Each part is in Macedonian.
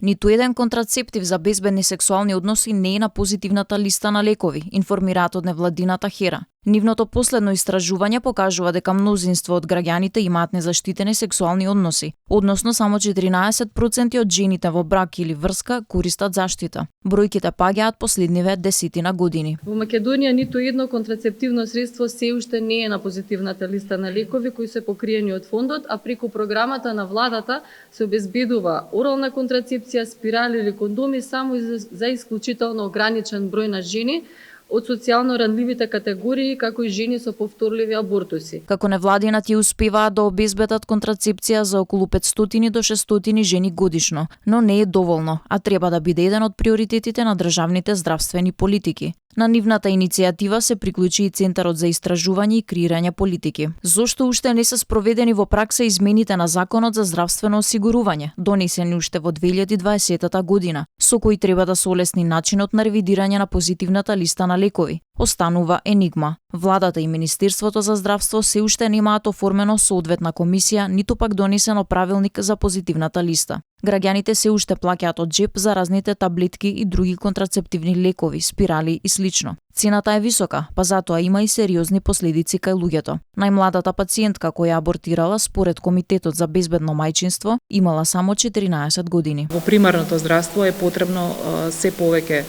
Ниту еден контрацептив за безбедни сексуални односи не е на позитивната листа на лекови, информираат од невладината HERA. Нивното последно истражување покажува дека мнозинство од граѓаните имаат незаштитени сексуални односи, односно само 14% од жените во брак или врска користат заштита. Бројките паѓаат последниве 10 години. Во Македонија ниту едно контрацептивно средство се уште не е на позитивната листа на лекови кои се покриени од фондот, а преку програмата на владата се обезбедува орална контрацепција, спирали или кондоми само за исклучително ограничен број на жени од социјално ранливите категории, како и жени со повторливи абортуси. Како невладина тие успеваат да обезбедат контрацепција за околу 500 до 600 жени годишно, но не е доволно, а треба да биде еден од приоритетите на државните здравствени политики. На нивната иницијатива се приклучи и Центарот за истражување и креирање политики. Зошто уште не се спроведени во пракса измените на Законот за здравствено осигурување, донесени уште во 2020 година, со кои треба да се олесни начинот на ревидирање на позитивната листа на лекови? Останува енигма. Владата и Министерството за здравство се уште немаат оформено соодветна комисија, ниту пак донесено правилник за позитивната листа. Граѓаните се уште плаќаат од джеп за разните таблетки и други контрацептивни лекови, спирали и слично. Цената е висока, па затоа има и сериозни последици кај луѓето. Најмладата пациентка која абортирала според Комитетот за безбедно мајчинство имала само 14 години. Во примарното здравство е потребно се повеќе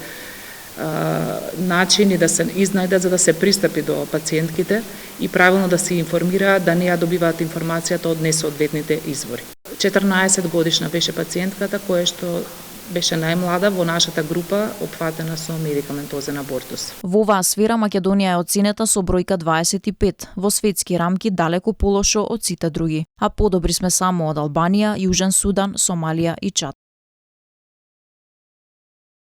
начини да се изнајдат за да се пристапи до пациентките и правилно да се информираат, да не ја добиваат информацијата од несоодветните извори. 14 годишна беше пациентката која што беше најмлада во нашата група опфатена со медикаментозен абортус. Во оваа сфера Македонија е оценета со бројка 25, во светски рамки далеку полошо од сите други, а подобри сме само од Албанија, Јужен Судан, Сомалија и Чад.